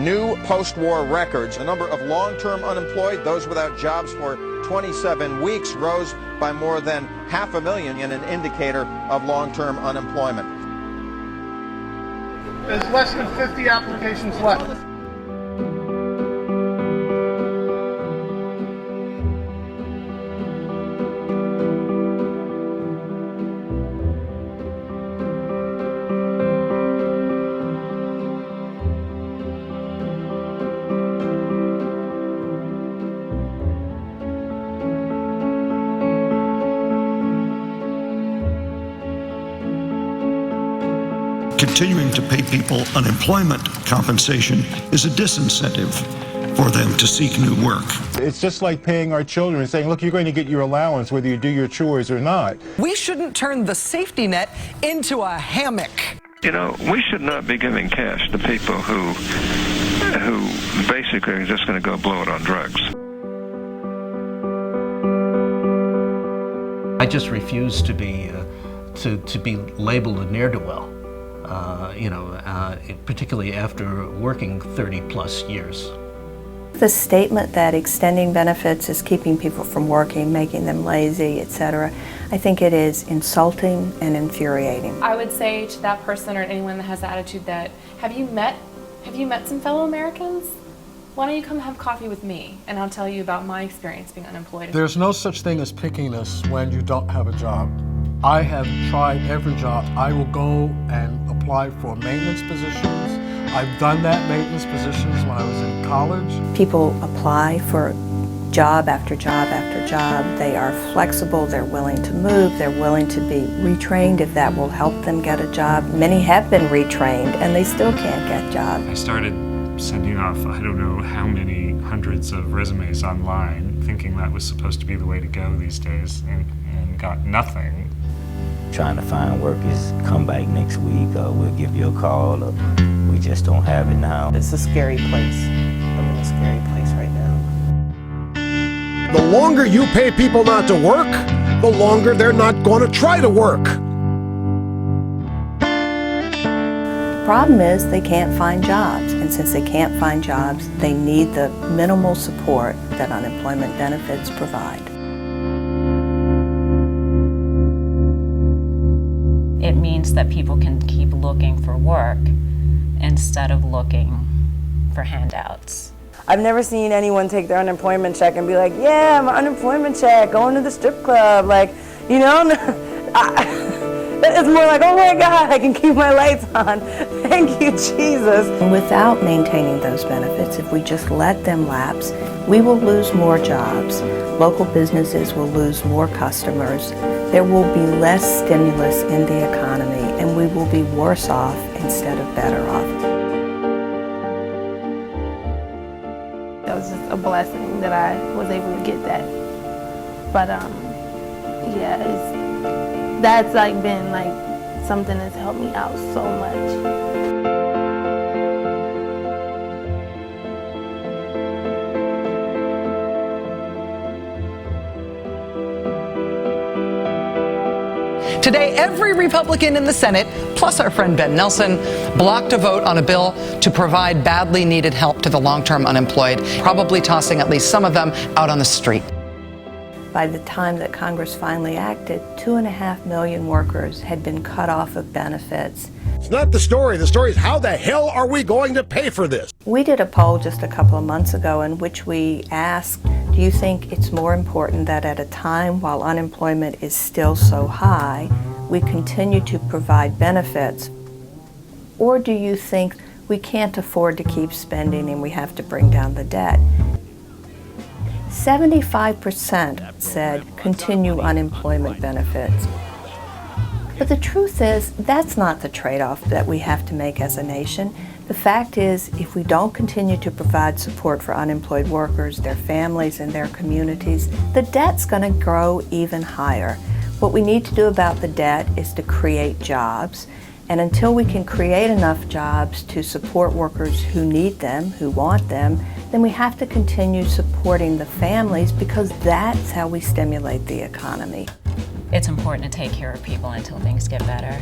new post-war records. The number of long-term unemployed, those without jobs for 27 weeks, rose by more than 500,000 in an indicator of long-term unemployment. There's less than 50 applications left. Continuing to pay people unemployment compensation is a disincentive for them to seek new work. It's just like paying our children and saying, look, you're going to get your allowance whether you do your chores or not. We shouldn't turn the safety net into a hammock. You know, we should not be giving cash to people who basically are just going to go blow it on drugs. I just refuse to be labeled a ne'er-do-well. Particularly after working 30-plus years. The statement that extending benefits is keeping people from working, making them lazy, etc., I think it is insulting and infuriating. I would say to that person or anyone that has the attitude that, have you met some fellow Americans? Why don't you come have coffee with me and I'll tell you about my experience being unemployed. There's no such thing as pickiness when you don't have a job. I have tried every job. I will go and apply for maintenance positions. I've done that maintenance positions when I was in college. People apply for job after job after job. They are flexible, they're willing to move, they're willing to be retrained if that will help them get a job. Many have been retrained and they still can't get jobs. I started sending off, I don't know how many hundreds of resumes online, thinking that was supposed to be the way to go these days, and got nothing. Trying to find work is come back next week, or we'll give you a call, or we just don't have it now. It's a scary place. I'm in a scary place right now. The longer you pay people not to work, the longer they're not going to try to work. The problem is they can't find jobs, and since they can't find jobs, they need the minimal support that unemployment benefits provide. It means that people can keep looking for work instead of looking for handouts. I've never seen anyone take their unemployment check and be like, yeah, my unemployment check, going to the strip club, it's more like, oh my God, I can keep my lights on. Thank you, Jesus. Without maintaining those benefits, if we just let them lapse, we will lose more jobs. Local businesses will lose more customers. There will be less stimulus in the economy, and we will be worse off instead of better off. That was just a blessing that I was able to get that. But that's been something that's helped me out so much. Today, every Republican in the Senate, plus our friend Ben Nelson, blocked a vote on a bill to provide badly needed help to the long-term unemployed, probably tossing at least some of them out on the street. By the time that Congress finally acted, 2.5 million workers had been cut off of benefits. It's not the story. The story is how the hell are we going to pay for this? We did a poll just a couple of months ago in which we asked, do you think it's more important that at a time while unemployment is still so high, we continue to provide benefits? Or do you think we can't afford to keep spending and we have to bring down the debt? 75% said continue unemployment benefits. But the truth is, that's not the trade-off that we have to make as a nation. The fact is, if we don't continue to provide support for unemployed workers, their families, and their communities, the debt's going to grow even higher. What we need to do about the debt is to create jobs. And until we can create enough jobs to support workers who need them, who want them, then we have to continue supporting the families because that's how we stimulate the economy. It's important to take care of people until things get better.